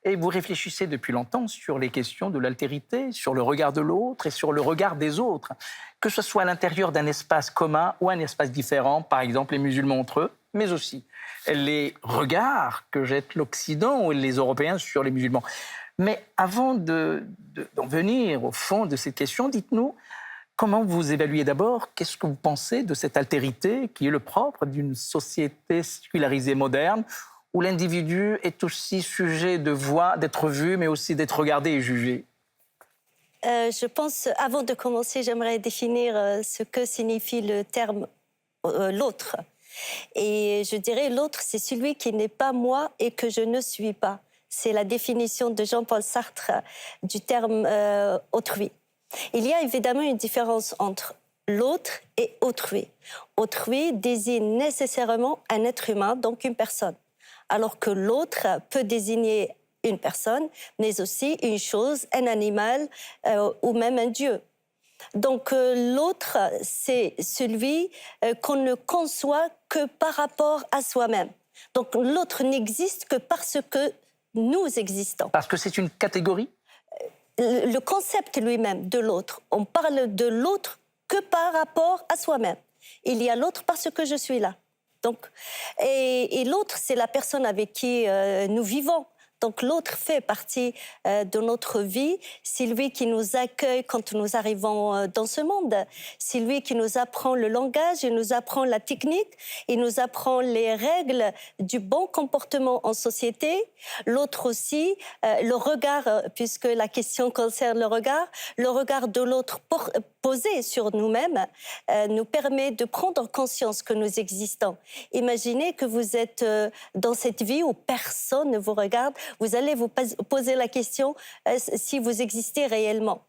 Et vous réfléchissez depuis longtemps sur les questions de l'altérité, sur le regard de l'autre et sur le regard des autres, que ce soit à l'intérieur d'un espace commun ou un espace différent, par exemple les musulmans entre eux, mais aussi les regards que jette l'Occident ou les Européens sur les musulmans. Mais avant d'en venir au fond de cette question, dites-nous, comment vous évaluez d'abord, qu'est-ce que vous pensez de cette altérité qui est le propre d'une société sécularisée moderne, où l'individu est aussi sujet de voix, d'être vu, mais aussi d'être regardé et jugé? Je pense, avant de commencer, j'aimerais définir ce que signifie le terme l'autre. Et je dirais l'autre, c'est celui qui n'est pas moi et que je ne suis pas. C'est la définition de Jean-Paul Sartre du terme autrui. Il y a évidemment une différence entre l'autre et autrui. Autrui désigne nécessairement un être humain, donc une personne, alors que l'autre peut désigner une personne, mais aussi une chose, un animal ou même un dieu. Donc l'autre, c'est celui qu'on ne conçoit que par rapport à soi-même. Donc l'autre n'existe que parce que nous existons. Parce que c'est une catégorie? Le concept lui-même de l'autre, on parle de l'autre que par rapport à soi-même. Il y a l'autre parce que je suis là. Donc, et l'autre, c'est la personne avec qui nous vivons. Donc l'autre fait partie de notre vie. C'est lui qui nous accueille quand nous arrivons dans ce monde. C'est lui qui nous apprend le langage, il nous apprend la technique, il nous apprend les règles du bon comportement en société. L'autre aussi, le regard, puisque la question concerne le regard de l'autre posé sur nous-mêmes nous permet de prendre conscience que nous existons. Imaginez que vous êtes dans cette vie où personne ne vous regarde. Vous allez vous poser la question si vous existez réellement.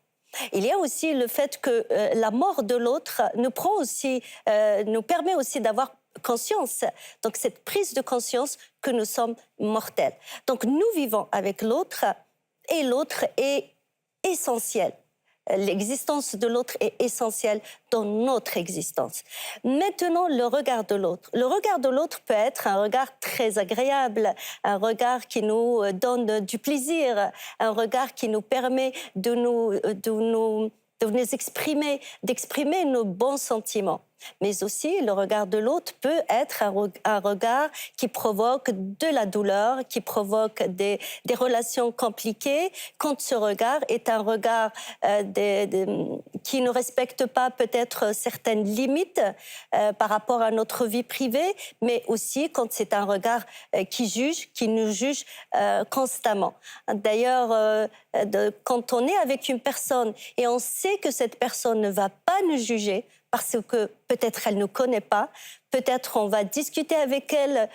Il y a aussi le fait que la mort de l'autre nous permet aussi d'avoir conscience, donc cette prise de conscience que nous sommes mortels. Donc nous vivons avec l'autre et l'autre est essentiel. L'existence de l'autre est essentielle dans notre existence. Maintenant, le regard de l'autre. Le regard de l'autre peut être un regard très agréable, un regard qui nous donne du plaisir, un regard qui nous permet de nous exprimer, d'exprimer nos bons sentiments. Mais aussi, le regard de l'autre peut être un regard qui provoque de la douleur, qui provoque des relations compliquées, quand ce regard est un regard qui ne respecte pas peut-être certaines limites par rapport à notre vie privée, mais aussi quand c'est un regard qui nous juge constamment. D'ailleurs, quand on est avec une personne et on sait que cette personne ne va pas nous juger, parce que peut-être elle ne nous connaît pas, peut-être on va discuter avec elle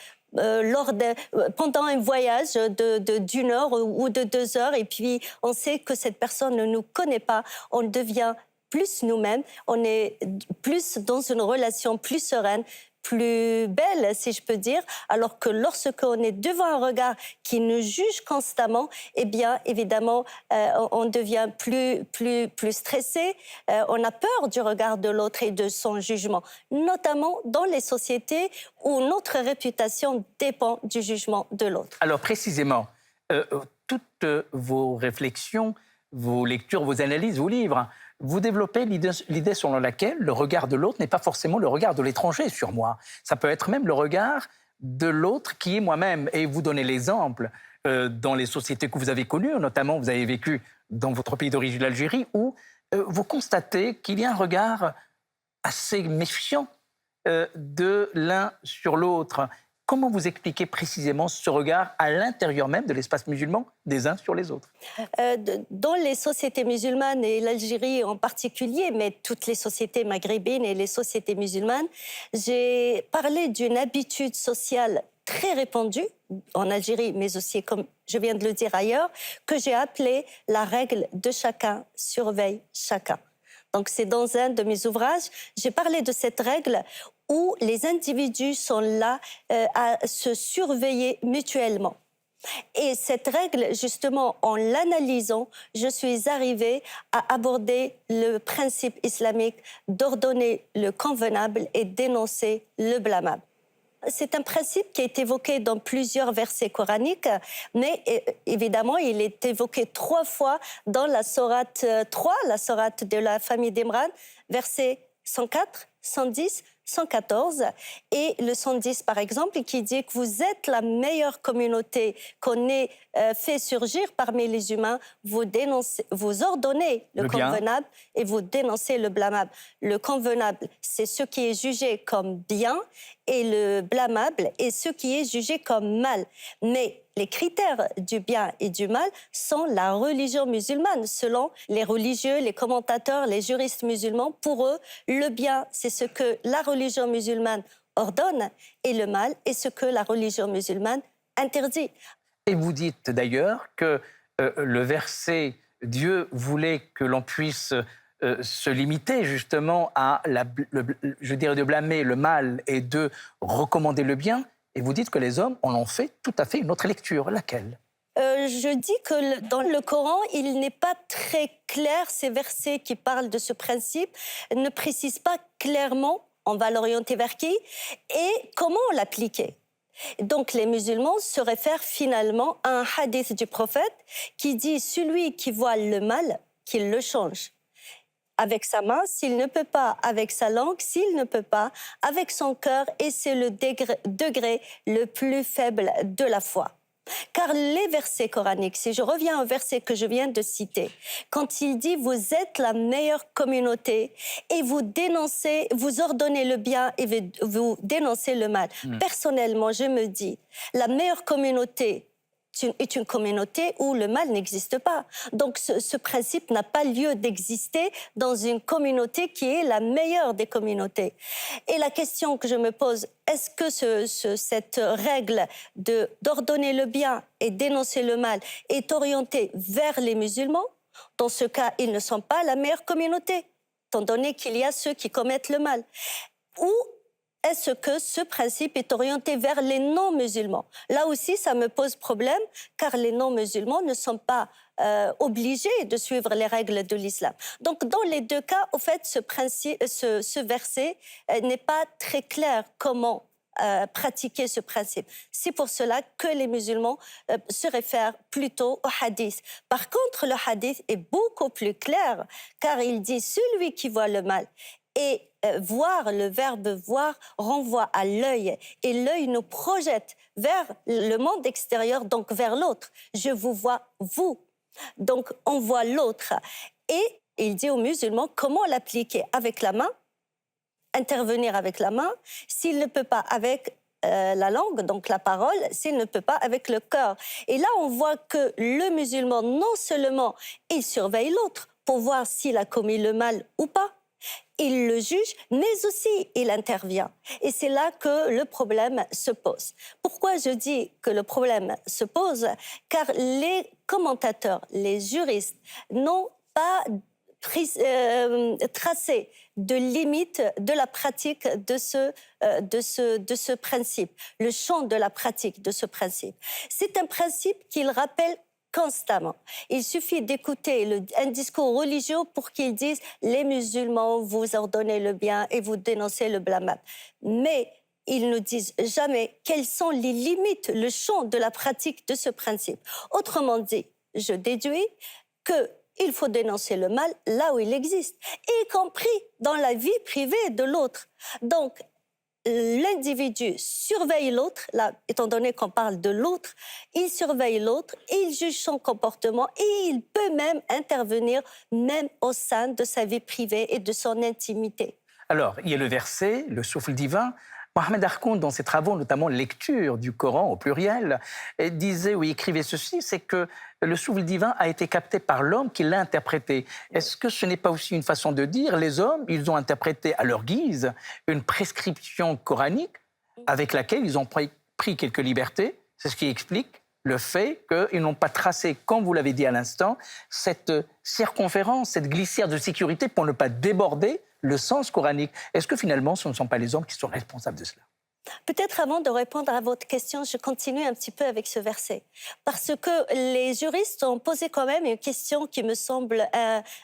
pendant un voyage d'une heure ou de 2 heures, et puis on sait que cette personne ne nous connaît pas, on devient plus nous-mêmes, on est plus dans une relation plus sereine, plus belle, si je peux dire, alors que lorsqu'on est devant un regard qui nous juge constamment, eh bien, évidemment, on devient plus stressé, on a peur du regard de l'autre et de son jugement, notamment dans les sociétés où notre réputation dépend du jugement de l'autre. Alors, précisément, toutes vos réflexions, vos lectures, vos analyses, vos livres, vous développez l'idée selon laquelle le regard de l'autre n'est pas forcément le regard de l'étranger sur moi. Ça peut être même le regard de l'autre qui est moi-même. Et vous donnez l'exemple dans les sociétés que vous avez connues, notamment vous avez vécu dans votre pays d'origine, l'Algérie, où vous constatez qu'il y a un regard assez méfiant de l'un sur l'autre. Comment vous expliquez précisément ce regard à l'intérieur même de l'espace musulman des uns sur les autres? Dans les sociétés musulmanes, et l'Algérie en particulier, mais toutes les sociétés maghrébines et les sociétés musulmanes, j'ai parlé d'une habitude sociale très répandue en Algérie, mais aussi, comme je viens de le dire ailleurs, que j'ai appelée la règle de chacun surveille chacun. Donc c'est dans un de mes ouvrages, j'ai parlé de cette règle où les individus sont là à se surveiller mutuellement. Et cette règle, justement, en l'analysant, je suis arrivée à aborder le principe islamique d'ordonner le convenable et d'énoncer le blâmable. C'est un principe qui est évoqué dans plusieurs versets coraniques, mais évidemment, il est évoqué 3 fois dans la sourate 3, la sourate de la famille d'Imran, versets 104, 110, 114. Et le 110, par exemple, qui dit que vous êtes la meilleure communauté qu'on ait fait surgir parmi les humains. Vous ordonnez le convenable et vous dénoncez le blâmable. Le convenable, c'est ce qui est jugé comme bien, et le blâmable est ce qui est jugé comme mal. Mais les critères du bien et du mal sont la religion musulmane. Selon les religieux, les commentateurs, les juristes musulmans, pour eux, le bien, c'est ce que la religion musulmane ordonne, et le mal est ce que la religion musulmane interdit. Et vous dites d'ailleurs que le verset « Dieu voulait que l'on puisse se limiter justement à, je dirais, de blâmer le mal et de recommander le bien », et vous dites que les hommes en ont fait tout à fait une autre lecture. Laquelle ? Je dis que dans le Coran, il n'est pas très clair. Ces versets qui parlent de ce principe ne précisent pas clairement on va l'orienter vers qui et comment l'appliquer. Donc les musulmans se réfèrent finalement à un hadith du prophète qui dit « Celui qui voit le mal, qu'il le change. Avec sa main, s'il ne peut pas, avec sa langue, s'il ne peut pas, avec son cœur, et c'est le degré le plus faible de la foi. » Car les versets coraniques, si je reviens au verset que je viens de citer, quand il dit « Vous êtes la meilleure communauté et vous dénoncez, vous ordonnez le bien et vous dénoncez le mal ». Personnellement, je me dis, la meilleure communauté est une communauté où le mal n'existe pas. Donc ce principe n'a pas lieu d'exister dans une communauté qui est la meilleure des communautés. Et la question que je me pose, est-ce que cette règle d'ordonner le bien et dénoncer le mal est orientée vers les musulmans? Dans ce cas, ils ne sont pas la meilleure communauté, étant donné qu'il y a ceux qui commettent le mal. Ou est-ce que ce principe est orienté vers les non-musulmans? Là aussi, ça me pose problème, car les non-musulmans ne sont pas obligés de suivre les règles de l'islam. Donc, dans les deux cas, au fait, ce verset n'est pas très clair comment pratiquer ce principe. C'est pour cela que les musulmans se réfèrent plutôt au hadith. Par contre, le hadith est beaucoup plus clair, car il dit « celui qui voit le mal ». Et voir, le verbe voir, renvoie à l'œil. Et l'œil nous projette vers le monde extérieur, donc vers l'autre. Je vous vois, vous. Donc, on voit l'autre. Et il dit aux musulmans comment l'appliquer avec la main, intervenir avec la main, s'il ne peut pas avec la langue, donc la parole, s'il ne peut pas avec le cœur. Et là, on voit que le musulman, non seulement il surveille l'autre pour voir s'il a commis le mal ou pas, il le juge, mais aussi il intervient. Et c'est là que le problème se pose. Pourquoi je dis que le problème se pose? Car les commentateurs, les juristes n'ont pas tracé de limite de la pratique de ce principe, le champ de la pratique de ce principe. C'est un principe qu'ils rappellent constamment. Il suffit d'écouter un discours religieux pour qu'ils disent « les musulmans, vous ordonnez le bien et vous dénoncez le blâmable ». Mais ils ne disent jamais quelles sont les limites, le champ de la pratique de ce principe. Autrement dit, je déduis qu'il faut dénoncer le mal là où il existe, y compris dans la vie privée de l'autre. Donc, l'individu surveille l'autre, là, étant donné qu'on parle de l'autre, il surveille l'autre, il juge son comportement et il peut même intervenir même au sein de sa vie privée et de son intimité. Alors, il y a le verset, le souffle divin. Mohamed Harkoun, dans ses travaux, notamment lecture du Coran au pluriel, disait ou écrivait ceci, c'est que le souffle divin a été capté par l'homme qui l'a interprété. Est-ce que ce n'est pas aussi une façon de dire les hommes, ils ont interprété à leur guise une prescription coranique avec laquelle ils ont pris quelques libertés? C'est ce qui explique le fait qu'ils n'ont pas tracé, comme vous l'avez dit à l'instant, cette circonférence, cette glissière de sécurité pour ne pas déborder le sens coranique. Est-ce que finalement, ce ne sont pas les hommes qui sont responsables de cela? Peut-être avant de répondre à votre question, je continue un petit peu avec ce verset. Parce que les juristes ont posé quand même une question qui me semble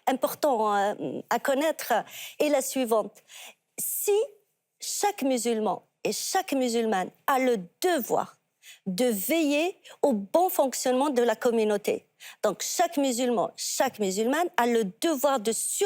importante à connaître, est la suivante. Si chaque musulman et chaque musulmane a le devoir de veiller au bon fonctionnement de la communauté. Donc chaque musulman, chaque musulmane a le devoir de